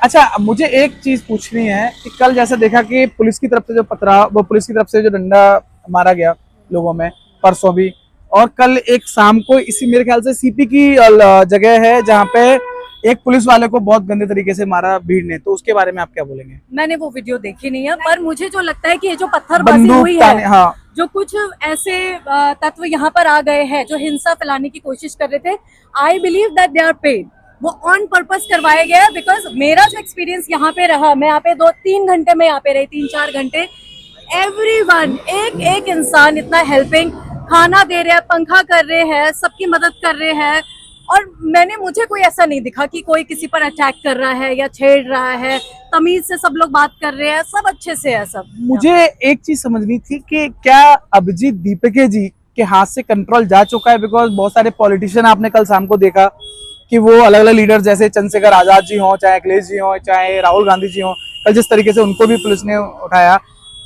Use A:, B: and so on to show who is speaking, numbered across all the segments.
A: अच्छा, मुझे एक चीज पूछनी है कि कल जैसे देखा कि पुलिस की तरफ से जो पथरा, वो पुलिस की तरफ से जो डंडा मारा गया लोगों में, परसों भी, और कल एक शाम को इसी मेरे ख्याल से सीपी की जगह है जहाँ पे एक पुलिस वाले को बहुत गंदे तरीके से मारा भीड़ ने, तो उसके बारे में आप क्या बोलेंगे?
B: मैंने वो वीडियो देखी नहीं है, पर मुझे जो लगता है कि ये जो पत्थरबाजी हुई है,
A: हाँ,
B: जो कुछ ऐसे तत्व यहाँ पर आ गए हैं जो हिंसा फैलाने की कोशिश कर रहे थे, I believe that they are paid. वो ऑन पर्पस करवाया गया है। बिकॉज मेरा जो एक्सपीरियंस यहाँ पे रहा, मैं यहाँ पे 2-3 घंटे में यहाँ पे रही, 3-4 घंटे, एवरीवन, एक एक इंसान इतना हेल्पिंग, खाना दे रहे हैं, पंखा कर रहे हैं, सबकी मदद कर रहे हैं। और मुझे कोई ऐसा नहीं दिखा कि कोई किसी पर अटैक कर रहा है या छेड़ रहा है। तमीज से सब लोग बात कर रहे हैं, सब अच्छे से है सब।
A: मुझे एक चीज समझनी थी कि क्या अभिजीत दीपके जी के हाथ से कंट्रोल जा चुका है? बिकॉज बहुत सारे पॉलिटिशियन आपने कल शाम को देखा कि वो अलग अलग लीडर जैसे चंद्रशेखर आजाद जी हो, चाहे अखिलेश जी हो, चाहे राहुल गांधी जी हो, कल जिस तरीके से उनको भी पुलिस ने उठाया,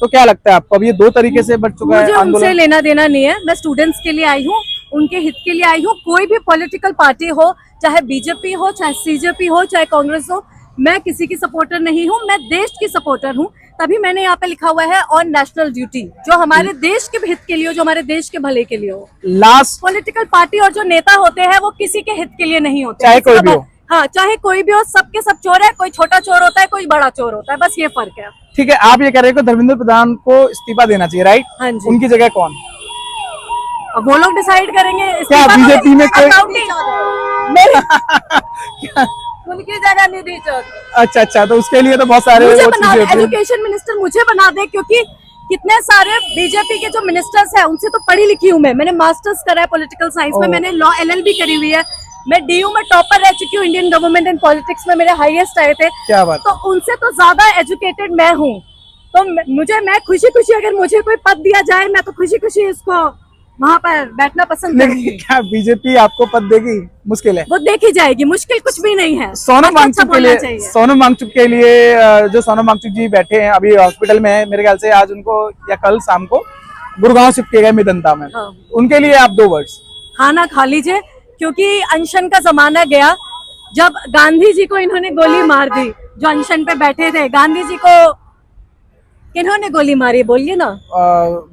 A: तो क्या लगता है आपको अब ये 2 तरीके से बढ़ चुका है
B: मुझे
A: आंदोलन?
B: उनसे लेना देना नहीं है। मैं स्टूडेंट्स के लिए आई हूँ, उनके हित के लिए आई हूँ। कोई भी पॉलिटिकल पार्टी हो, चाहे बीजेपी हो, चाहे सीजेपी हो, चाहे कांग्रेस हो, मैं किसी की सपोर्टर नहीं हूँ। मैं देश की सपोर्टर हूँ। तभी मैंने यहाँ पे लिखा हुआ है ऑन नेशनल ड्यूटी, जो हमारे देश के हित के लिए हो, जो हमारे देश के भले के लिए हो।
A: लास्ट,
B: पॉलिटिकल पार्टी और जो नेता होते हैं वो किसी के हित के लिए नहीं होते,
A: चाहे कोई भी हो।
B: हाँ, चाहे कोई भी हो, सबके सब चोर है। कोई छोटा चोर होता है, कोई बड़ा चोर होता है, बस ये फर्क है।
A: ठीक है, आप ये कह रहे हो कि धर्मेंद्र प्रधान को इस्तीफा देना चाहिए, राइट?
B: हाँ जी।
A: उनकी जगह कौन?
B: अब वो लोग डिसाइड करेंगे।
A: क्या बीजेपी में कोई
B: उनकी जगह निधि चौधरी।
A: अच्छा, तो उसके लिए तो बहुत सारे
B: मुझे
A: वो
B: बना
A: चीजें
B: दे,
A: होती हैं।
B: एजुकेशन मिनिस्टर मुझे बना दे, क्योंकि कितने सारे बीजेपी के जो मिनिस्टर्स हैं उनसे तो पढ़ी लिखी हूँ मैंने मास्टर्स करा है पॉलिटिकल साइंस में, मैंने लॉ LLB करी हुई है, मैं DU में टॉपर रह चुकी हूँ, इंडियन गवर्नमेंट एंड पॉलिटिक्स में मेरे हाईएस्ट आए थे।
A: क्या बात?
B: तो उनसे तो ज्यादा एजुकेटेड मैं हूँ। तो मैं खुशी खुशी, अगर मुझे कोई पद दिया जाए, मैं तो खुशी खुशी इसको वहाँ पर बैठना पसंद करूंगी।
A: क्या बीजेपी आपको पद देगी? मुश्किल है,
B: वो देखी जाएगी, मुश्किल कुछ भी नहीं है।
A: सोनम वांगचुक के लिए, सोनम वांगचुक के लिए जो सोनम वांगचुक जी बैठे हैं अभी हॉस्पिटल में है, मेरे ख्याल से आज उनको या कल शाम को गुड़गांव शिफ्ट किए गए मेदंता में।
B: हाँ।
A: उनके लिए आप 2 वर्ड्स।
B: खाना खा लीजिए, क्योंकि अनशन का जमाना गया। जब गांधी जी को इन्होंने गोली मार दी, जो अनशन पे बैठे थे, गांधी जी को किन्होंने गोली मारी बोलिए ना?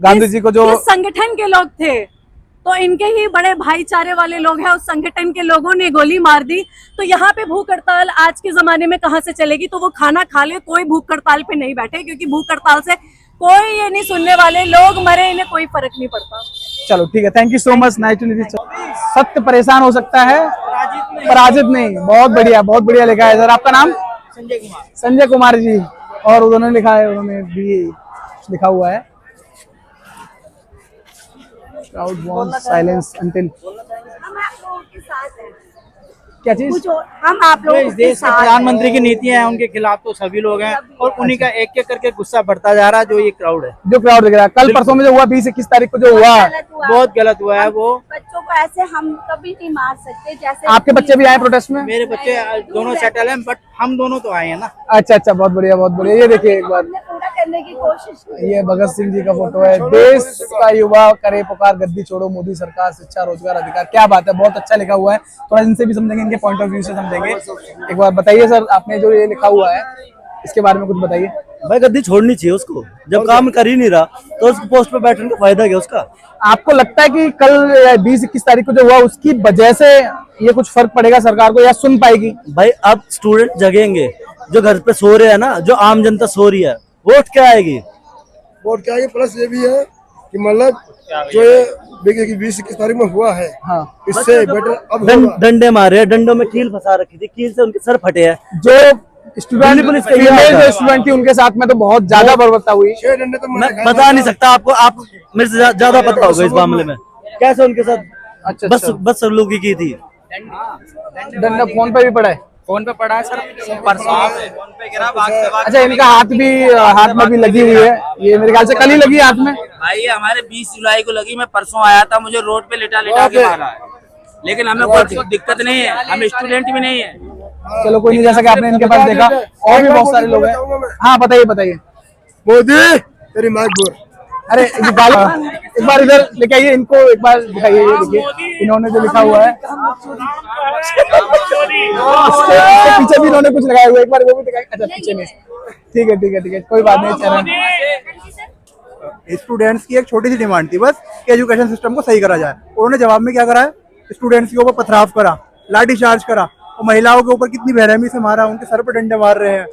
A: गांधी जी को जो
B: संगठन के लोग थे, तो इनके ही बड़े भाईचारे वाले लोग हैं, उस संगठन के लोगों ने गोली मार दी। तो यहाँ पे भूख हड़ताल आज के जमाने में कहाँ से चलेगी? तो वो खाना खा ले, कोई भूख हड़ताल पे नहीं बैठे, क्योंकि भूख हड़ताल से कोई ये नहीं सुनने वाले, लोग मरे, इन्हें कोई फर्क नहीं पड़ता।
A: चलो ठीक है, thank you so much, nice to meet you. सत्य परेशान हो सकता है, पराजित नहीं। बहुत बढ़िया लिखा है सर। आपका नाम? संजय कुमार जी। और उन्होंने लिखा है, उन्होंने भी लिखा हुआ है, crowd wants silence until, क्या चीज?
B: हम आप लोग
C: इस देश के प्रधानमंत्री की नीतियां हैं, उनके खिलाफ तो सभी लोग हैं, और उन्हीं का एक एक करके गुस्सा बढ़ता जा रहा है। जो ये क्राउड है,
A: जो क्राउड दिख रहा है, कल परसों में जो हुआ 20-21 तारीख को जो हुआ,
C: बहुत गलत हुआ है। वो
D: बच्चों को ऐसे हम कभी नहीं मार सकते जैसे
A: आपके बच्चे भी आए प्रोटेस्ट में?
C: मेरे बच्चे दोनों सेटल हैं, बट हम दोनों तो आए हैं ना।
A: अच्छा, बहुत बढ़िया। ये देखिए एक बार,
D: हमने पूरा करने की कोशिश की।
A: ये भगत सिंह जी का फोटो है। देश का युवा करे पुकार, गद्दी छोड़ो मोदी सरकार, शिक्षा रोजगार अधिकार। क्या बात है, बहुत अच्छा लिखा हुआ है। थोड़ा इनसे भी समझेंगे, इनके पॉइंट ऑफ व्यू से समझेंगे। एक बार बताइए सर, आपने जो ये लिखा हुआ है इसके बारे में कुछ बताइए।
E: भाई गद्दी छोड़नी चाहिए उसको, जब काम कर ही नहीं रहा तो उस पोस्ट पे बैठने का फायदा क्या उसका?
A: आपको लगता है कि कल 20-21 तारीख को जो हुआ उसकी वजह से ये कुछ फर्क पड़ेगा सरकार को, या सुन पाएगी?
E: भाई अब स्टूडेंट जगेंगे, जो घर पे सो रहे हैं ना, जो आम जनता सो रही है, वोट क्या आएगी?
F: वोट क्या आएगी? प्लस ये भी है कि मतलब जो ये 20-21 तारीख में हुआ है,
A: हाँ,
F: इससे बेटर अब
E: डंडे मारे, डंडों में कील फंसा रखी थी, कील से उनके सर फटे हैं।
A: जो स्टूडेंट जो स्टूडेंट थी उनके साथ में तो बहुत ज्यादा बर्बरता हुई।
F: 6 डंडे तो
E: मैं बता नहीं सकता आपको, आप मेरे से ज्यादा पता होगा इस मामले में, कैसे उनके साथ बस सलूकी की थी।
A: डंडा फोन पे भी पड़ा है?
G: फोन पे पड़ा है सर, परसों फोन पे गिरा, भाग से भाग।
A: अच्छा, इनका हाथ में भी लगी हुई है, ये मेरे ख्याल से कल ही लगी हाथ में।
G: भाई हमारे 20 जुलाई को लगी, मैं परसों आया था, मुझे रोड पे लिटा के मारा है, लेकिन हमें कोई दिक्कत नहीं है, हम स्टूडेंट भी नहीं है।
A: चलो कोई नहीं, जैसा कि आपने इनके पास देखा, और भी बहुत सारे लोग हैं। हाँ बताइए।
F: मोदी तेरी माँ बोल।
A: अरे एक बार इधर लेके आइए, इनको एक बार दिखाइए। ये देखिए इन्होंने जो लिखा हुआ है, इसके पीछे भी इन्होंने कुछ लगाया हुआ है, एक बार वो भी दिखाइए। अच्छा पीछे नहीं, ठीक है ठीक है ठीक है, कोई बात नहीं। चरण
H: स्टूडेंट्स की एक छोटी सी डिमांड थी बस कि एजुकेशन सिस्टम को सही करा जाए। उन्होंने जवाब में क्या करा है, स्टूडेंट्स के ऊपर पथराव करा, लाठी चार्ज करा, और महिलाओं के ऊपर कितनी बेरहमी से मारा, उनके सर पर डंडे मार रहे हैं,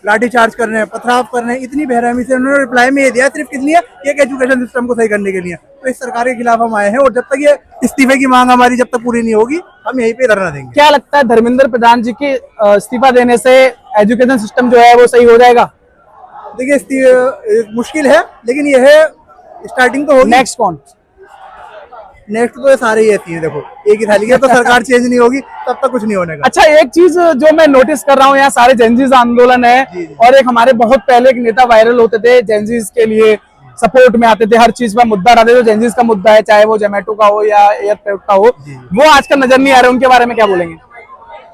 H: लाठी चार्ज कर रहे हैं, पथराव कर रहे हैं, इतनी बेरहमी से। उन्होंने रिप्लाई में ये दिया सिर्फ किस लिए, एक एजुकेशन सिस्टम को सही करने के लिए। तो इस सरकार के खिलाफ हम आए हैं, और जब तक ये इस्तीफे की मांग हमारी जब तक पूरी नहीं होगी, हम यहीं पे धरना देंगे।
A: क्या लगता है धर्मेंद्र प्रधान जी के इस्तीफा देने से एजुकेशन सिस्टम जो है वो सही हो जाएगा?
H: देखिए मुश्किल है, लेकिन ये है स्टार्टिंग तो होगी।
A: नेक्स्ट कौन?
H: नेक्स्ट तो ये सारे ही ऐसी हैं, देखो एक ही थाली है, तो सरकार चेंज नहीं होगी तब तक कुछ नहीं होने का।
A: अच्छा एक चीज जो मैं नोटिस कर रहा हूँ, यहाँ सारे जेनजीज आंदोलन है, और एक हमारे बहुत पहले एक नेता वायरल होते थे जेनजीज के लिए सपोर्ट में आते थे, हर चीज पर मुद्दा रहते थे। जेनजीज का मुद्दा है, चाहे वो जोमेटो का हो या एयरपोर्ट का हो, वो आजकल नजर नहीं आ रहे, उनके बारे में क्या बोलेंगे?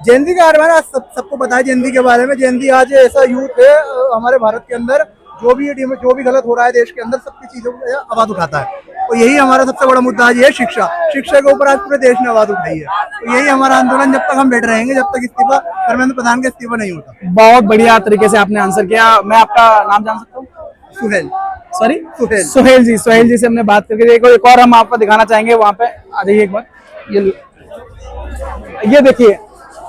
H: जेनजी के बारे में सबको पता है, जेनजी के बारे में। जेनजी आज ऐसा यूथ है हमारे भारत के अंदर, जो भी गलत हो रहा है देश के अंदर, सबकी चीजों को आवाज उठाता है। तो यही हमारा सबसे बड़ा मुद्दा आज है, शिक्षा। शिक्षा के ऊपर आज पूरे देश ने आवाज उठाई है। तो यही हमारा आंदोलन जब तक हम बैठ रहेंगे, जब तक इस्तीफा धर्मेंद्र प्रधान का इस्तीफा नहीं होता।
A: बहुत बढ़िया तरीके से आपने आंसर किया। मैं आपका नाम जान सकता हूँ?
H: सुहेल।
A: सॉरी
H: सुहेल।
A: सुहेल जी से हमने बात करके एक और हम आपको दिखाना चाहेंगे। वहाँ पे आ जाइए एक बार, ये देखिए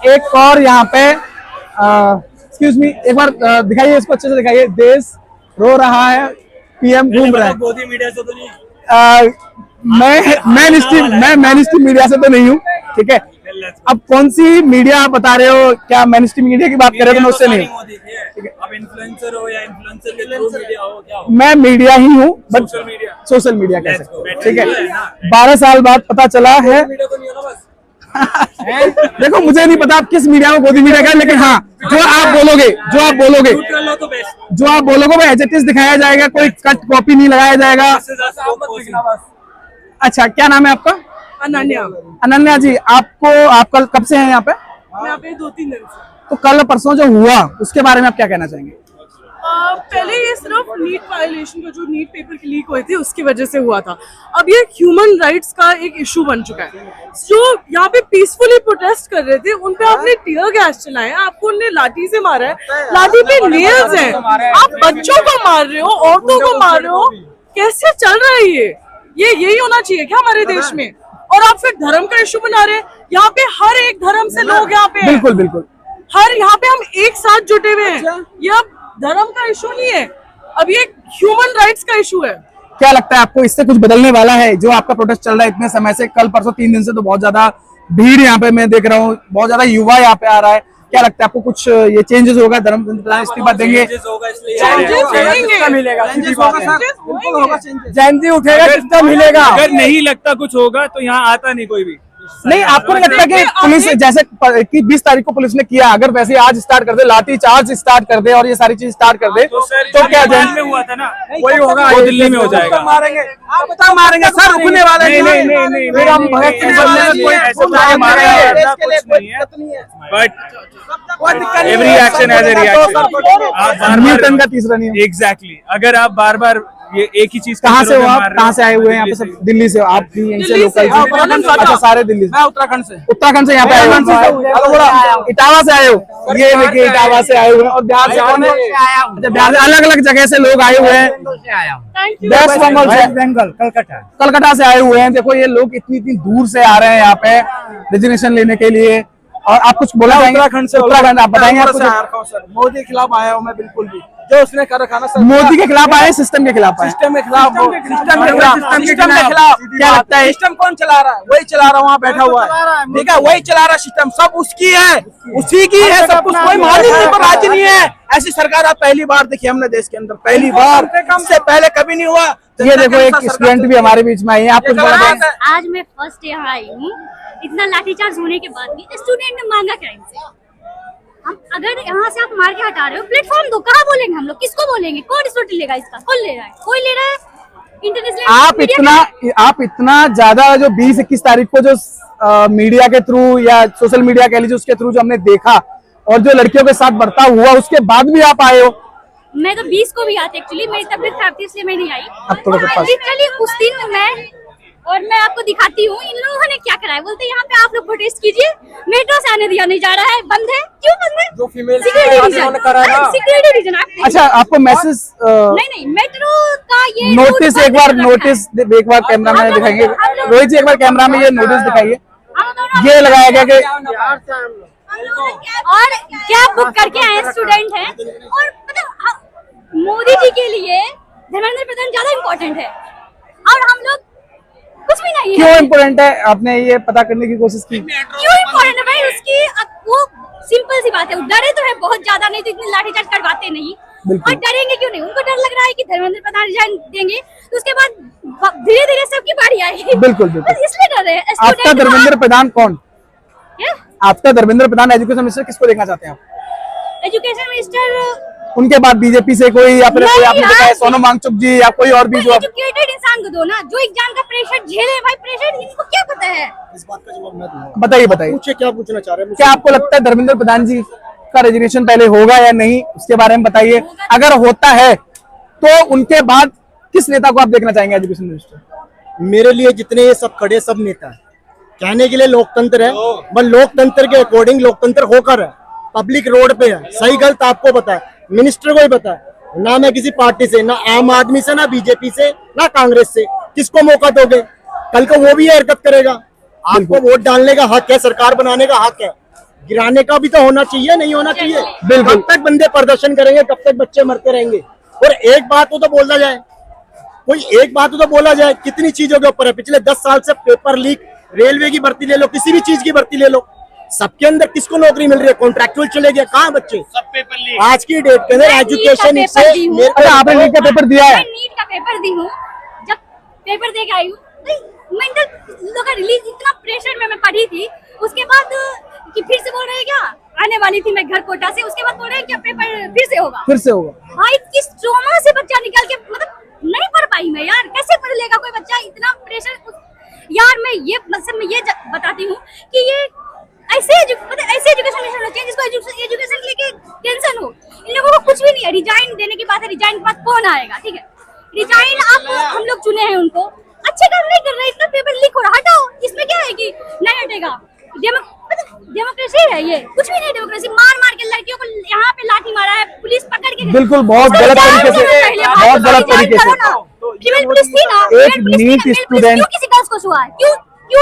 A: एक और यहाँ पे एक्सक्यूज मी, एक बार दिखाइए इसको, अच्छे से दिखाइए। देश रो रहा है, पीएम घूम रहा है।
E: मोदी मीडिया से तो नहीं,
A: मैं मेन स्ट्रीम मीडिया से तो नहीं हूँ, ठीक है। अब कौन सी मीडिया आप बता रहे हो? क्या मेन स्ट्रीम मीडिया की बात कर रहे हो? तो मैं उससे नहीं,
E: आप इन्फ्लुएंसर हो या इन्फ्लुएंसर के थ्रू मीडिया हो, क्या हो?
A: मैं मीडिया ही हूँ, बट सोशल मीडिया कह सकते हो, ठीक है। 12 साल बाद पता चला है। देखो मुझे नहीं पता आप किस मीडिया में गोदी मीडिया का, लेकिन हाँ जो आप बोलोगे वो एज इट इज दिखाया जाएगा, कोई कट कॉपी नहीं लगाया जाएगा। अच्छा क्या नाम है आपका? अनन्या जी, आप कल कब से हैं यहाँ पे?
I: मैं यहाँ पे 2-3 दिन से।
A: तो कल परसों जो हुआ उसके बारे में आप क्या कहना चाहेंगे?
I: पहले ये सिर्फ नीट वायलेशन का, जो नीट पेपर की लीक हुए थे उसकी वजह से हुआ था। अब ये ह्यूमन राइट्स का एक इशू बन चुका है। जो यहाँ पे पीसफुली प्रोटेस्ट कर रहे थे, उन पे आपने टीयर गैस चलाया, आपको उनने लाठी से मारा है, लाठी पे नेल्स हैं, आप बच्चों को मार रहे हो, औरतों को मार रहे हो। कैसे चल रहा है ये यही होना चाहिए क्या हमारे देश में? और आप फिर धर्म का इशू बना रहे हैं। यहाँ पे हर एक धर्म से लोग यहाँ पे,
A: बिल्कुल
I: हर यहाँ पे हम एक साथ जुटे हुए हैं। ये अब धर्म का इशू नहीं है, अब ये ह्यूमन राइट्स का इशू है।
A: क्या लगता है आपको इससे कुछ बदलने वाला है? जो आपका प्रोटेस्ट चल रहा है इतने समय से, कल परसों 3 दिन से तो बहुत ज्यादा भीड़ यहाँ पे मैं देख रहा हूँ, बहुत ज्यादा युवा यहाँ पे आ रहा है। क्या लगता है आपको कुछ ये चेंजेस होगा? धर्मेंद्र प्रधान इस्तीफा देंगे, जयंती उठेगा, सिस्टम हिलेगा।
J: अगर नहीं लगता कुछ होगा तो यहाँ आता नहीं कोई भी।
A: नहीं, आपको नहीं लगता कि पुलिस जैसे कि 20 तारीख को पुलिस ने किया, अगर वैसे आज स्टार्ट कर दे, लाठी चार्ज स्टार्ट कर दे और ये सारी चीज स्टार्ट कर दे, तो क्या
J: में हुआ था ना,
A: वही होगा,
J: वो दिल्ली में हो जाएगा।
A: मारेंगे, आप बता मारेंगे सर, रुकने वाले नहीं। फिर हम Bhagat Singh
J: but every action has a reaction.
A: का तीसरा नियम
J: एग्जैक्टली। अगर आप बार बार ये एक ही चीज,
A: कहाँ से हो आप? कहाँ से आए हुए हैं? यहाँ पे सब दिल्ली से? आप भी यहीं से लोकल? अच्छा, सारे दिल्ली से?
C: मैं उत्तराखंड से।
A: उत्तराखंड से यहाँ पे आए हो? इटावा से आए हो? ये देखिए इटावा से आए हुए हैं। और बिहार से कौन है? अच्छा, बिहार से अलग अलग जगह से लोग आए हुए हैं। वेस्ट बंगाल से,
C: बंगाल,
A: कलकत्ता से आए हुए हैं। देखो ये लोग इतनी दूर से आ रहे हैं यहाँ पे रिजर्वेशन लेने के लिए। और आप कुछ बोला जाएंगे? उत्तराखंड आप बताएंगे? आप
C: मोदी के खिलाफ आया हूँ मैं, बिल्कुल भी जो उसने कर रखा ना सर।
A: मोदी के खिलाफ आए, सिस्टम के खिलाफ आए?
C: सिस्टम के खिलाफ।
A: क्या लगता है?
C: सिस्टम कौन चला रहा है? वही चला रहा है, वहाँ बैठा हुआ है, ठीक है, वही चला रहा है। सिस्टम सब उसकी है, उसी की है सब कुछ, कोई मालिक पर राजी नहीं है। ऐसी सरकार आप पहली बार देखिए हमने देश के अंदर, पहली बार, इससे पहले कभी नहीं हुआ।
A: ये देखो एक स्टूडेंट भी हमारे बीच में आई है, आप कुछ बोला जाएंगे?
K: आज मैं फर्स्ट यहाँ आई हूँ, इतना लाठीचार्ज होने के बाद भी स्टूडेंट ने मांगा क्या इनसे? हम अगर यहाँ से आप मार के हटा रहे हो, प्लेटफॉर्म दो, कहाँ बोलेंगे हम लोग? किसको बोलेंगे? कौन रिस्पॉन्सिबिलिटी लेगा इसका? कौन ले रहा है? कोई ले रहा है? इंटरनेशनल
A: आप इतना ज्यादा जो 20-21 तारीख को जो मीडिया के थ्रू या सोशल मीडिया कह लीजिए उसके थ्रू जो हमने देखा और जो लड़कियों के साथ बर्ताव हुआ, उसके बाद भी आप आए हो,
K: मैं तो 20 को भी आती एक्चुअली, मेरी तबीयत खराब थी इसलिए मैं नहीं आई।
A: अब थोड़ा सा पास।
K: लिटरली उस दिन मैं आपको दिखाती हूँ इन लोगों ने क्या करा है। बोलते यहाँ पे आप लोग प्रोटेस्ट कीजिए, मेट्रो से आने दिया नहीं जा रहा है, बंद है। क्यों बंद है?
C: जो फीमेल
K: सिक्योरिटी रीजन।
A: अच्छा, आपको मैसेज
K: नहीं मेट्रो का ये
A: नोटिस एक बार कैमरा में दिखाएंगे। रोहित जी एक बार कैमरा में ये नोटिस दिखाइए। ये लगाया गया कि
K: और कैब बुक करके आए स्टूडेंट हैं, और मतलब मोदी जी के लिए धर्मेंद्र प्रधान ज्यादा इम्पोर्टेंट है और हम लोग कुछ भी नहीं है।
A: क्यों इम्पोर्टेंट है, आपने ये पता करने की कोशिश की?
K: क्यों इम्पोर्टेंट है भाई? उसकी वो सिंपल सी बात है, डरे तो है बहुत ज्यादा, नहीं तो इतनी लाठीचार्ज करवाते नहीं। और डरेंगे क्यों नहीं? उनको डर लग रहा है कि धर्मेंद्र प्रधान रिजाइन देंगे तो उसके बाद धीरे धीरे सबकी बारी आएगी।
A: बिल्कुल बिल्कुल,
K: इसलिए डर रहे हैं।
A: आपका धर्मेंद्र प्रधान कौन? आपका धर्मेंद्र प्रधान एजुकेशन मिनिस्टर किसको देखना चाहते हैं आप?
K: एजुकेशन मिनिस्टर
A: उनके बाद बीजेपी से कोई या फिर कोई आपने देखा है सोनम वांगचुक जी या कोई और भी जो
K: एजुकेटेड इंसान को दो ना, जो एग्जाम का प्रेशर झेले। भाई प्रेशर इनको क्या पता है?
F: इस बात का जवाब मैं दूंगा।
A: बताइए
F: पूछे, क्या पूछना चाह रहे हैं?
A: क्या आपको लगता है धर्मेंद्र प्रधान जी का रेजिग्नेशन पहले होगा या नहीं, उसके बारे में बताइए। अगर होता है तो उनके बाद किस नेता को आप देखना चाहेंगे एजुकेशन मिनिस्टर?
H: मेरे लिए जितने ये सब खड़े सब नेता है, कहने के लिए लोकतंत्र है, बस लोकतंत्र के अकॉर्डिंग लोकतंत्र होकर है। पब्लिक रोड पे है, सही गलत आपको पता है, मिनिस्टर को ही पता है। ना मैं किसी पार्टी से, ना आम आदमी से, ना बीजेपी से, ना कांग्रेस से। किसको मौका दोगे? कल को वो भी हरकत करेगा। आपको वोट डालने का हक है, सरकार बनाने का हक है, गिराने का भी तो होना चाहिए, नहीं होना चाहिए? कब तक बंदे प्रदर्शन करेंगे, कब तक बच्चे मरते रहेंगे? और एक बात तो बोला जाए, कोई एक बात तो बोला जाए, कितनी चीजों के ऊपर है। पिछले 10 साल से पेपर लीक, रेलवे की भर्ती ले लो, किसी भी चीज की भर्ती ले लो, सबके अंदर किसको नौकरी मिल रही है? कॉन्ट्रैक्चुअल चले गया, कहाँ बच्चे?
G: सब पेपर लीक।
H: आज की डेट के अंदर एजुकेशन
A: आपने नीट का पेपर दिया है?
K: नीट का पेपर दी हूँ, जब पेपर दे के आई हूँ मेंटल रिलीज, इतना प्रेशर में मैं पढ़ी थी। उसके बाद कि फिर से बोल रहे हैं क्या, आने वाली थी मैं घर कोटा से, उसके बाद बोल रहे हैं क्या पेपर फिर से होगा। भाई किस ट्रॉमा से बच्चा निकल के, मतलब नहीं पढ़ पाई मैं यार, कैसे पढ़ लेगा कोई बच्चा इतना प्रेशर? यार मैं ये बताती हूँ कि ये ऐसे एजुकेशन मिनिस्टर होना चाहिए जिसको एजुकेशन के लेके टेंशन हो। इन लोगों को कुछ भी नहीं है। रिजाइन देने की बात है, रिजाइन के बाद कौन आएगा? ठीक है, रिजाइन आप हम लोग चुने हैं उनको, अच्छे काम नहीं कर रहे, इतना पेपर लीक हो रहा, हटाओ। इसमें क्या है कि नहीं हटेगा? डेमोक्रेसी है ये? कुछ भी नहीं डेमोक्रेसी। मार के लड़कियों को यहाँ पे लाठी मारा है, पुलिस पकड़ के,
A: बिल्कुल बहुत गलत तरीके से, बहुत गलत तरीके से।
K: फीमेल पुलिस थी ना,
A: एक नीट स्टूडेंट,
K: क्यों किसी गर्ल्स को छुआ है? क्यों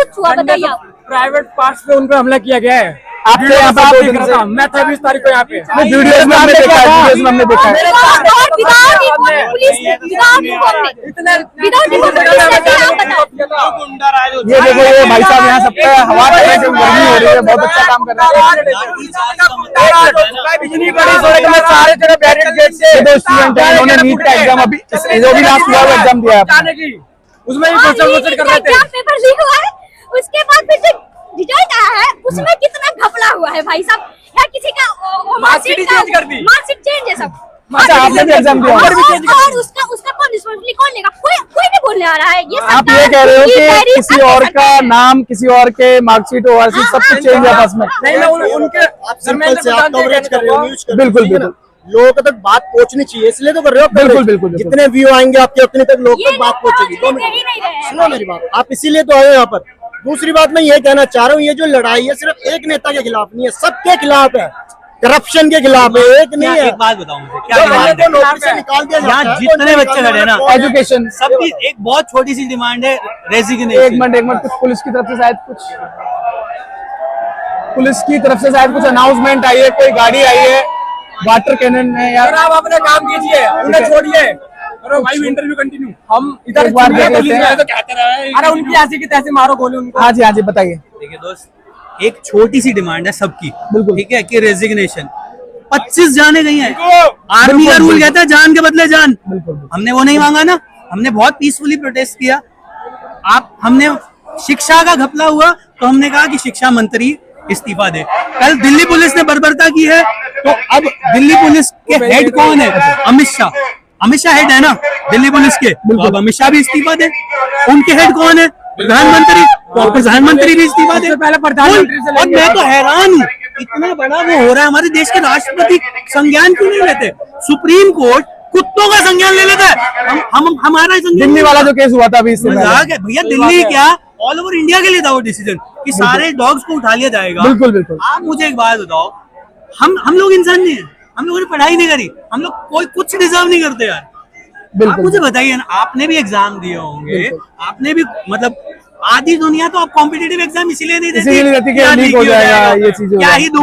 K: छुआ बताइए आप?
C: प्राइवेट पार्ट्स पे उन पे हमला किया गया है।
A: आपके यहाँ पे 2 दिन से
C: मैं था 20 तारीख को यहाँ पे
A: वीडियोस में हमने देखा है, वीडियोस में हमने देखा है। ये देखो, ये भाई साहब यहाँ सब पे हवा कर रहे हैं, गर्मी हो रही है, बहुत अच्छा काम कर रहे हैं।
C: बिजली बड़ी सड़क में सारे जगह बैरिकेड से
A: 2 स्टूडेंट हैं, इन्होंने नीट का एग्जाम अभी जो भी लास्ट हुआ एग्जाम दिया है
C: जाने की, उसमें भी कंसल्टेशन कर रहे थे।
K: पेपर लीक हुआ है, उसके बाद फिर जो रिजल्ट आया है उसमें कितना घपला हुआ है भाई साहब। या किसी का
C: मार्कशीट चेंज कर दी,
K: मार्कशीट चेंज है सब।
A: अच्छा, आपने भी एग्जाम दिया
K: और उसका कौन रिस्पांसिबिलिटी कौन लेगा? कोई नहीं बोलने आ रहा है। ये
A: आप ये कह रहे हो कि किसी और का नाम, किसी और के मार्कशीट ओवरसीज सब कुछ चेंज है आपस में?
C: नहीं, उनके
H: कवरेज कर रहे हो, न्यूज़ कर रहे हो।
A: बिल्कुल बिल्कुल,
H: लोगों तक बात पहुंचनी चाहिए, इसलिए तो कर रहे हो।
A: बिल्कुल बिल्कुल,
H: जितने व्यू आएंगे आपके उतने तक लोग तक बात पहुंचेगी। 2 मिनट सुनो मेरी बात, आप इसीलिए तो आए यहाँ पर। दूसरी बात मैं ये कहना चाह रहा हूँ, ये जो लड़ाई है सिर्फ एक नेता के खिलाफ नहीं है, सबके खिलाफ है, करप्शन के खिलाफ है, एक नहीं है।
E: एक बात बताऊं मुझे,
H: क्या नौकरी से निकाल दिया
E: यहाँ जितने बच्चे खड़े हैं ना,
A: एजुकेशन
E: सबकी एक बहुत छोटी सी डिमांड है, रेजिग्नेशन।
A: एक मिनट, कुछ पुलिस की तरफ से शायद कुछ अनाउंसमेंट आई है, कोई गाड़ी आई है वाटर कैनन में। यार
C: आप अपने काम कीजिए, उन्हें छोड़िए, करो भाई इंटरव्यू कंटिन्यू। हम इधर
A: एक बार देख लेते हैं।
C: तो क्या कर रहा है? अरे उनकी ऐसी की तैसे मारो गोली उनको।
A: हाँ जी बताइए।
E: देखिए दोस्त, एक छोटी सी डिमांड है सबकी,
A: बिल्कुल
E: ठीक है, कि रेजिग्नेशन। 25 जाने गई हैं, आर्मी का रूल कहता है जान के बदले जान। हमने वो नहीं मांगा ना, हमने बहुत पीसफुली प्रोटेस्ट किया। हमने शिक्षा का घपला हुआ तो हमने कहा कि शिक्षा मंत्री इस्तीफा दे। कल दिल्ली पुलिस ने बर्बरता की है, तो अब दिल्ली पुलिस के हेड कौन है? अमित शाह हेड है ना दिल्ली पुलिस के, तो अब अमित शाह भी इस्तीफा दे। उनके हेड कौन है? प्रधानमंत्री, तो प्रधानमंत्री भी इस्तीफा दे।
C: पहले प्रधानमंत्री से
E: और मैं तो हैरान हूँ इतना बड़ा वो हो रहा है, हमारे देश के राष्ट्रपति संज्ञान क्यों नहीं लेते? सुप्रीम कोर्ट कुत्तों का संज्ञान ले लेता है, हम हमारा
A: दिल्ली वाला जो केस हुआ था अभी, इससे
E: मजाक है भैया। दिल्ली क्या, ऑल ओवर इंडिया के लिए था वो डिसीजन कि सारे डॉग्स को उठा लिया जाएगा।
A: बिल्कुल बिल्कुल।
E: आप मुझे एक बात बताओ, हम लोग इंसान नहीं है, हम लोगों ने पढ़ाई नहीं करी, हम लोग कोई कुछ डिजर्व नहीं करते यार। आप मुझे बताइए ना, आपने भी एग्जाम दिए होंगे, आपने भी मतलब आधी दुनिया तो आप कॉम्पिटिटिव एग्जाम इसीलिए नहीं देती
A: कि लीक हो जाएगा, ये चीजें
E: क्या ही दो,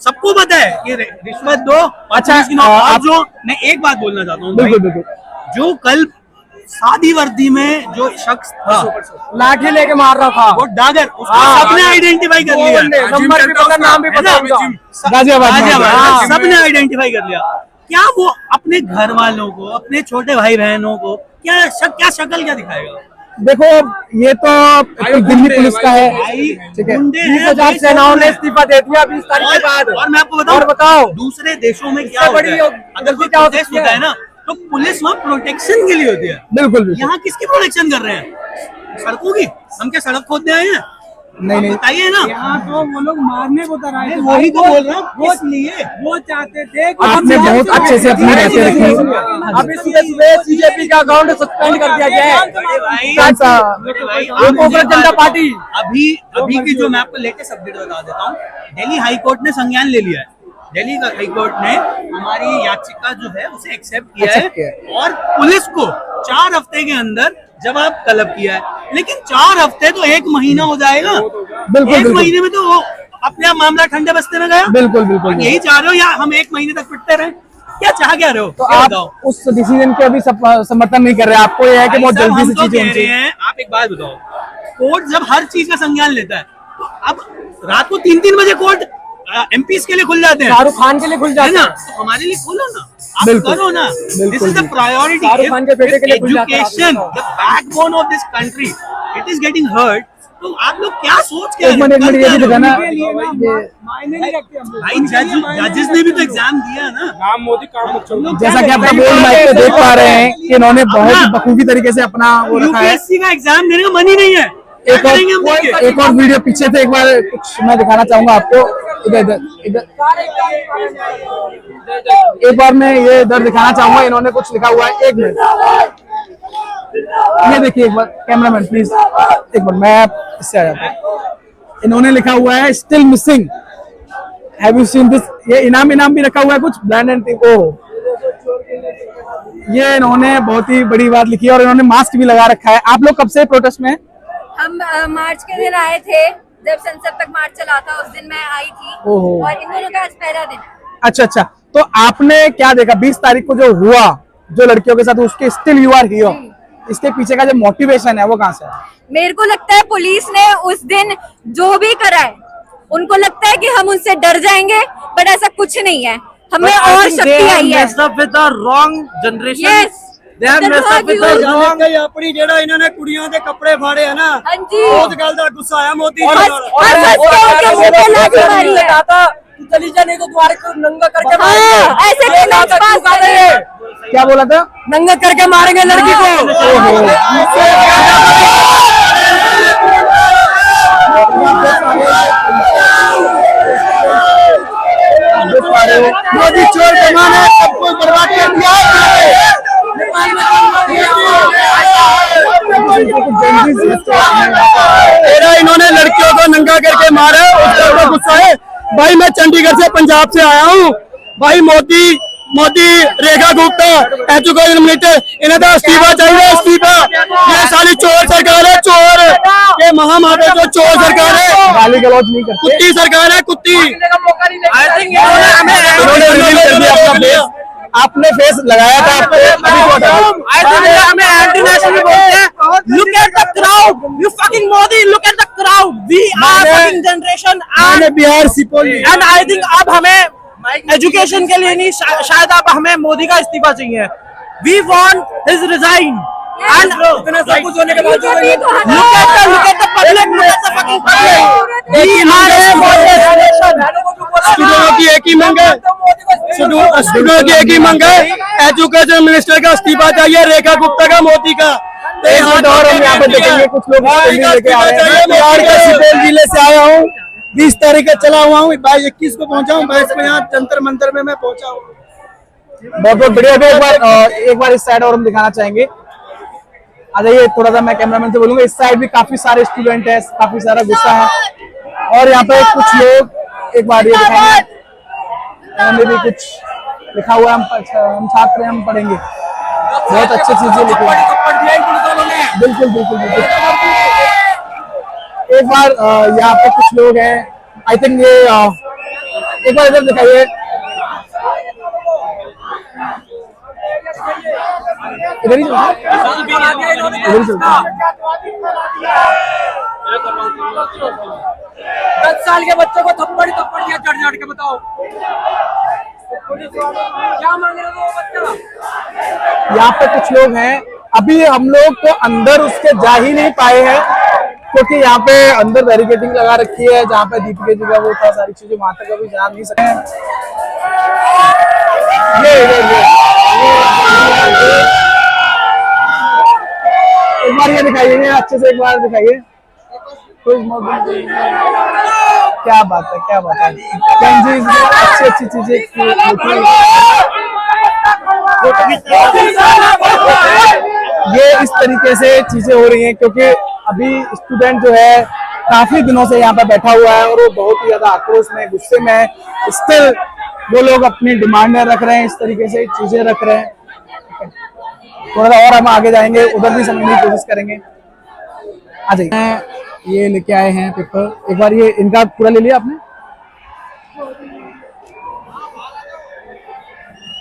E: सबको पता है कि रिश्वत दो। अच्छा आप जो, मैं एक बात बोलना चाहता हूँ,
A: बिल्कुल,
E: जो कल सादी वर्दी में जो शख्स था,
C: लाठी लेके मार रहा था,
E: वो डागर, उसको सबने आइडेंटिफाई कर लिया,
C: नाम भी पता है,
E: गाजियाबाद सबने आइडेंटिफाई कर लिया। क्या वो अपने घर वालों को, अपने छोटे भाई बहनों को क्या शक्ल क्या दिखाएगा?
A: देखो ये तो दिल्ली पुलिस का है, ठीक है,
C: 20,000 सेनाओं ने इस्तीफा दे दिया 20 तारीख के बाद।
E: और मैं आपको बताऊं दूसरे देशों में क्या होता है, अगर कोई प्रोटेस्ट होता है ना तो पुलिस वहाँ प्रोटेक्शन के लिए होती है।
A: बिल्कुल।
E: यहाँ किसकी प्रोटेक्शन कर रहे हैं? सड़कों की? हम क्या सड़क खोदने आए हैं?
A: नहीं
E: बताइए ना।
C: यहाँ तो वो लोग मारने को तैयार है,
E: वही तो बोल रहा हूँ, वोट लिए
C: वो चाहते थे।
A: आपने बहुत अच्छे से अपनी बातें रखी।
C: अभी सुबह बीजेपी का अकाउंट सस्पेंड कर दिया गया है, जनता पार्टी।
E: अभी की जो मैं आपको लेटेस्ट अपडेट बता देता हूँ, दिल्ली हाई कोर्ट ने संज्ञान ले लिया है। दिल्ली का हाई कोर्ट ने हमारी याचिका जो है उसे एक्सेप्ट किया है और पुलिस को 4 हफ्ते के अंदर जवाब तलब किया है। लेकिन 4 हफ्ते तो 1 महीना हो जाएगा,
A: बिल्कुल,
E: 1 महीने में तो वो अपने आप मामला ठंडे बस्ते में गया।
A: बिल्कुल बिल्कुल।
E: यही चाह रहे हो या हम 1 महीने तक पिटते रहे? क्या रहे हो?
A: तो आप उस डिसीजन के अभी समर्थन नहीं कर रहे, आपको यह है कि बहुत जल्दी से चीजें होनी चाहिए।
E: आप एक बात बताओ, कोर्ट जब हर चीज का संज्ञान लेता है तो अब रात को 3-3 बजे कोर्ट एमपीज के लिए खुल जाते हैं,
C: शाहरुख खान के लिए खुल जाते हैं
E: ना, तो हमारे लिए खोलो ना, आप करो ना। This is the priority.
C: Shahrukh Khan के बेटे के लिए खुल जाता है।
E: Education the backbone of this country, it is getting hurt. तो आप लोग क्या सोच के
A: एक मिनट ये भी दिखाना,
E: भाई जजेस ने भी तो एग्जाम दिया ना।
C: नाम मोदी काम
A: जैसा कि आप बोल माइक पे देख पा रहे हैं कि इन्होंने बहुत ही बखूबी तरीके से अपना वो रखा है।
E: यूपीएससी का एग्जाम देने का मन ही नहीं है।
A: एक और वीडियो पीछे से एक बार कुछ मैं दिखाना चाहूंगा आपको, इधर एक बार मैं ये इधर दिखाना चाहूंगा, इन्होंने कुछ लिखा हुआ है। 1 मिनट ये देखिए एक बार, कैमरामैन प्लीज एक बार, मैं इससे आ जाता हूँ। इन्होंने लिखा हुआ है still missing, have you seen this. ये इनाम भी रखा हुआ है कुछ ब्रांड एंड ये इन्होंने बहुत ही बड़ी बात लिखी है और इन्होंने मास्क भी लगा रखा है। आप लोग कब से प्रोटेस्ट में?
B: हम मार्च के दिन आए थे, जब संसद तक मार्च चला था उस दिन मैं आई थी, और इन दोनों का आज पहला दिन।
A: अच्छा, तो आपने क्या देखा 20 तारीख को जो हुआ, जो लड़कियों के साथ, उसके स्टिल यू आर हियर, इसके पीछे का जो मोटिवेशन है वो कहाँ से है?
B: मेरे को लगता है पुलिस ने उस दिन जो भी करा है, उनको लगता है कि हम उनसे डर जाएंगे, बट ऐसा कुछ नहीं है, हमें और शक्ति आई है।
C: अपनी जेड़ा इन्होंने कुड़ियों के कपड़े फाड़े है ना, बहुत गल का गुस्सा आया मोदी चली जा, नहीं तो तुम्हारे को नंगा करके
B: ऐसे
A: क्या बोला था?
C: नंगा करके मारेंगे लड़की को।
F: मोदी चोर जमाना सबको बर्बाद कर दिया। इन्होंने लड़कियों को नंगा करके मारा, उसका गुस्सा है। भाई मैं चंडीगढ़ से, पंजाब से आया हूँ। भाई मोदी रेखा गुप्ता एजुकेशन मिनिस्टर, इन्हें तो इस्तीफा चाहिए, इस्तीफा। ये सारी चोर सरकार है, चोर ये महामारी जो चोर सरकार है,
A: गाली गलौज नहीं करते,
F: कुत्ती सरकार है, कुत्ती।
A: आपने फेस लगाया था,
C: हमें इंटरनेशनल बोलते हैं, look at the crowd, you fucking Modi, look at the crowd, we are fucking generation
F: मैंने बिहार सिपोल,
C: and I think अब हमें एजुकेशन के लिए नहीं, शायद अब हमें मोदी का इस्तीफा चाहिए। We want his resign and इतना सब कुछ होने के बाद look at the public, look at the fucking public, we are a generation।
F: स्टूडेंटों की एक ही मांग है, स्टूडेंटों की एक ही मांग है, एजुकेशन मिनिस्टर का इस्तीफा चाहिए, रेखा गुप्ता का, मोदी का।
A: और हम यहाँ पे देखेंगे कुछ लोग लेके आ रहे हैं।
F: बिहार के सुपौल जिले से आया हूँ, 20 तारीख का चला हुआ हूँ, 21 को पहुंचा हूँ, 22 को यहाँ जंतर मंतर में मैं पहुंचा हूँ।
A: बहुत बहुत बढ़िया। एक बार इस साइड और हम दिखाना चाहेंगे। आ जाइए, थोड़ा सा मैं कैमरामैन से बोलूंगा। इस साइड भी काफी सारे स्टूडेंट हैं, काफी सारा गुस्सा है। और यहाँ पे कुछ लोग, एक बार ये दिखाएंगे, इन्होंने भी कुछ लिखा हुआ है। हम छात्र हैं, हम पढ़ेंगे। बहुत अच्छी चीजें लिखी हैं। बिल्कुल बिल्कुल बिल्कुल। एक बार यहाँ पे कुछ लोग हैं, आई थिंक ये एक बार इधर दिखाइए। इधर ही चलता है।
F: 10 साल के बच्चों को थप्पड़ दिया जड़ के, बताओ क्या मांग रहे हो बच्चा।
A: यहाँ पे कुछ लोग हैं, अभी हम लोग तो अंदर उसके जा ही नहीं पाए हैं, क्योंकि यहाँ पे अंदर बैरिकेडिंग लगा रखी है, जहाँ पे दीपिका जी का वो था, सारी चीजें वहां तक अभी जा नहीं सकते हैं। एक बार ये दिखाइए, अच्छे से एक बार दिखाइए। क्या बात है, क्या बात है। अच्छी अच्छी चीजें ये इस तरीके से चीजें हो रही हैं, क्योंकि अभी स्टूडेंट जो है काफी दिनों से यहाँ पे बैठा हुआ है और वो बहुत ही ज्यादा आक्रोश में, गुस्से में है। स्टिल वो लोग अपनी डिमांड रख रहे हैं, इस तरीके से चीजें रख रहे हैं। थोड़ा सा और हम आगे जाएंगे, उधर भी समझने की कोशिश करेंगे। आ जाइए, ये लेके आए हैं पेपर। एक बार ये इनका पूरा ले लिया आपने।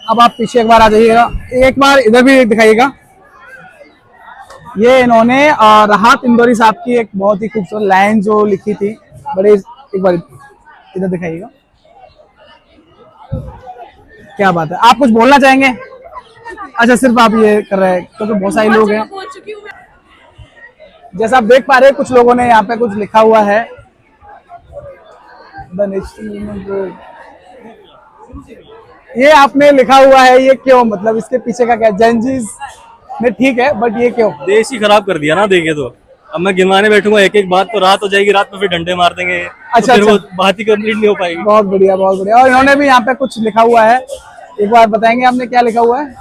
A: अब आप पीछे एक बार आ जाइएगा, एक बार इधर भी दिखाइएगा। ये इन्होंने राहत इंदौरी साहब की एक बहुत ही खूबसूरत लाइन जो लिखी थी, बड़े, एक बार इधर दिखाइएगा। क्या बात है, आप कुछ बोलना चाहेंगे? अच्छा, सिर्फ आप ये कर रहे हैं क्योंकि बहुत सारे लोग हैं। जैसा आप देख पा रहे हैं, कुछ लोगों ने यहाँ पे कुछ लिखा हुआ है। ये आपने लिखा हुआ है, ये क्यों, मतलब इसके पीछे का क्या? जंजीज में ठीक है, बट ये क्यों?
L: देश ही खराब कर दिया ना, देखे तो। अब मैं गिनवाने बैठूंगा एक एक बात तो रात हो जाएगी, रात में फिर डंडे मार देंगे।
A: अच्छा,
L: तो फिर
A: अच्छा।
L: वो बात ही कंप्लीट नहीं हो पाएगी।
A: बहुत बढ़िया, बहुत बढ़िया। और इन्होंने भी यहाँ पे कुछ लिखा हुआ है, एक बार बताएंगे आपने क्या लिखा हुआ है?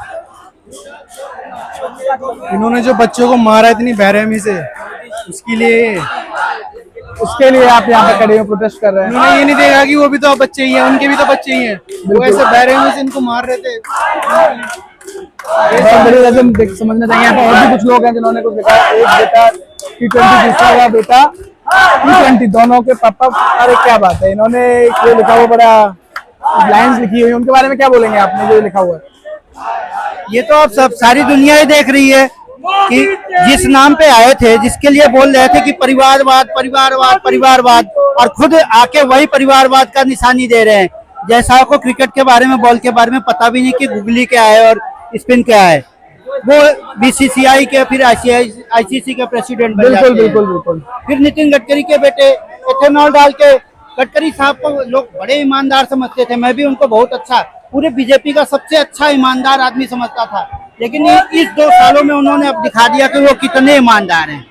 H: इन्होंने जो बच्चों को मारा इतनी बेरहमी से, उसके लिए आप यहाँ पे खड़े हो, प्रोटेस्ट कर रहे हैं। उन्होंने ये नहीं देखा कि वो भी तो बच्चे ही हैं, उनके भी तो बच्चे ही हैं, वो ऐसे बेरहमी से इनको मार रहे थे।
A: समझना चाहिए। यहाँ पे और भी कुछ लोग हैं जिन्होंने कुछ लिखा है। एक बेटा T20, दूसरा का बेटा T20, दोनों के पापा। अरे क्या बात है, इन्होंने ये लिखा हुआ, बड़ा लाइंस लिखी हुई, उनके बारे में क्या बोलेंगे आपने जो लिखा हुआ है?
E: ये तो अब सब सारी दुनिया ही देख रही है कि जिस नाम पे आए थे, जिसके लिए बोल रहे थे कि परिवारवाद परिवारवाद परिवारवाद, और खुद आके वही परिवारवाद का निशानी दे रहे हैं। जैसा को क्रिकेट के बारे में, बॉल के बारे में पता भी नहीं कि गुगली क्या है और स्पिन क्या है। वो BCCI के, फिर ICC के प्रेसिडेंट बन जाते हैं।
A: बिल्कुल बिल्कुल।
E: फिर नितिन गडकरी के बेटे एथेनॉल डाल के, गडकरी साहब को लोग बड़े ईमानदार समझते थे, मैं भी उनको बहुत अच्छा, पूरे बीजेपी का सबसे अच्छा ईमानदार आदमी समझता था, लेकिन इस 2 सालों में उन्होंने अब दिखा दिया कि वो कितने ईमानदार हैं।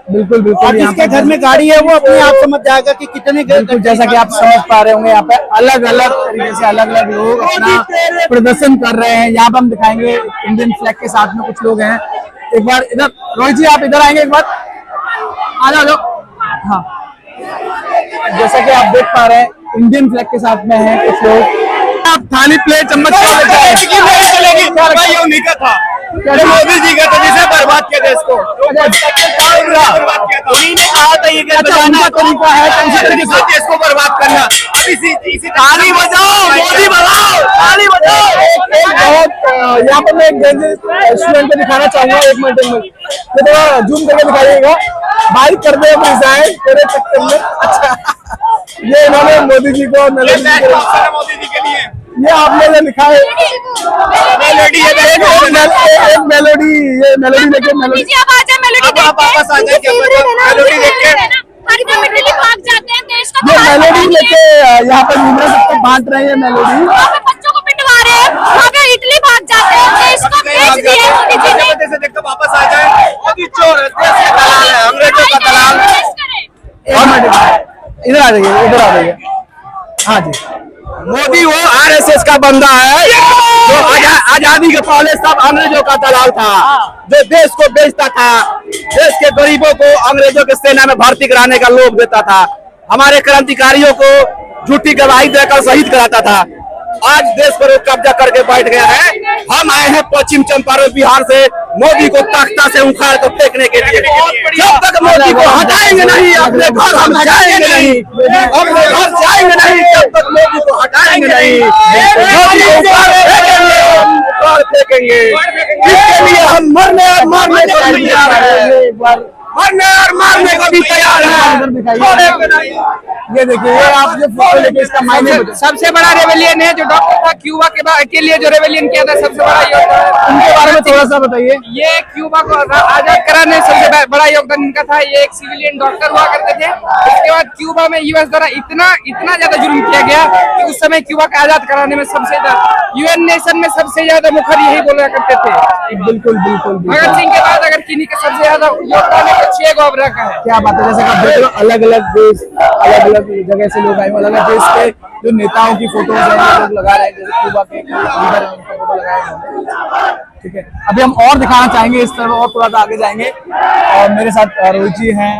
A: बिल्कुल बिल्कुल।
E: और जिसके घर में गाड़ी है वो अपने आप समझ जाएगा कि कितने।
A: बिल्कुल, जैसा कि आप समझ पा रहे होंगे, यहाँ पे अलग अलग तरीके से अलग अलग लोग अपना प्रदर्शन कर रहे हैं। यहाँ पे हम दिखाएंगे इंडियन फ्लैग के साथ में कुछ लोग हैं। एक बार इधर रोहित जी, आप इधर आएंगे एक बार, आ जाओ। हाँ, जैसा कि आप देख पा रहे हैं, इंडियन फ्लैग के साथ में है कुछ लोग। आप थाली प्लेट चम्मच
F: मोदी जी का था जिसे बर्बाद किया देश को।
A: तरीका है
F: देश को बर्बाद करना। ताली बजाओ, मोदी बजाओ, ताली बजाओ।
A: बहुत यहाँ पर मैं एक स्टूडेंट को दिखाना चाहूंगा, एक मिनट ये थोड़ा जूम करके दिखाइएगा। भाई कर दे तेरे चक्कर में। अच्छा, ये इन्होंने मोदी जी को
F: मोदी जी के लिए
A: ये आपने जो लिखा है
F: मेलोडी,
A: एक मेलोडी, ये मेलोडी लेके मेलोडी
F: आप वापस आ जाए, मेलोडी देख के
K: भाग जाते हैं देश का।
A: ये मेलोडी लेके यहाँ पर घूमना सबको बांट रहे हैं। मेलोडी
K: बच्चों को पिटवा रहे हैं, वहाँ पे इटली भाग जाते हैं, देश को बेच दिए मोदी जी ने।
F: जैसे देखो वापस आ जाए, मोदी चोर है, देश का दलाल है, अंग्रेजों का दलाल।
A: इधर आ जाइए, इधर आ जाइए। हाँ जी,
C: मोदी वो आरएसएस का बंदा है जो आजादी के पहले सब अंग्रेजों का दलाल था, जो देश को बेचता था, देश के गरीबों को अंग्रेजों के सेना में भर्ती कराने का लोभ देता था, हमारे क्रांतिकारियों को झूठी गवाही देकर शहीद कराता था। आज देश पर वो कब्जा करके बैठ गया है। हम आए हैं पश्चिम चंपारण बिहार से मोदी को तख्ता से उखाड़ कर फेंकने के लिए। जब तक मोदी को हटाएंगे नहीं अपने घर हम जाएंगे नहीं, अपने घर जाएंगे नहीं जब तक मोदी को हटाएंगे नहीं। मोदी को उखाड़ फेंकेंगे, इसके लिए हम मरने और मारने को भी तैयार हैं, मरने और मारने को भी तैयार है।
A: ये देखिए, ये आप जो फोटो लेके इसका मायने
C: सबसे बड़ा रेवेलियन है जो डॉक्टर था क्यूबा के लिए जो रेवेलियन किया था, सबसे बड़ा योगदान
A: उनके बारे में थोड़ा सा बताइए।
C: ये क्यूबा को आजाद कराने सबसे बड़ा योगदान इनका था। ये एक सिविलियन डॉक्टर हुआ करते थे। इसके बाद क्यूबा में यूएस द्वारा इतना ज्यादा जुल्म किया गया कि उस समय क्यूबा को आजाद कराने में सबसे ज्यादा यूएन नेशन में सबसे ज्यादा मुखर यही बोला करते थे।
A: बिल्कुल बिल्कुल,
C: भगत सिंह के बाद अगर किन्हीं का सबसे ज्यादा योगदान है तो छह गोबरा का है।
A: क्या बात है, जैसे आप देख रहे हो अलग अलग देश, अलग अलग जगह से लोग आए, अलग अलग देश के जो नेताओं की फोटोज है लोग लगा रहे हैं, जैसे क्यूबा के लीडर हैं उनका फोटो लगाया है। ठीक है, अभी हम और दिखाना चाहेंगे इस तरफ और थोड़ा सा आगे जाएंगे और मेरे साथ रोहित जी हैं,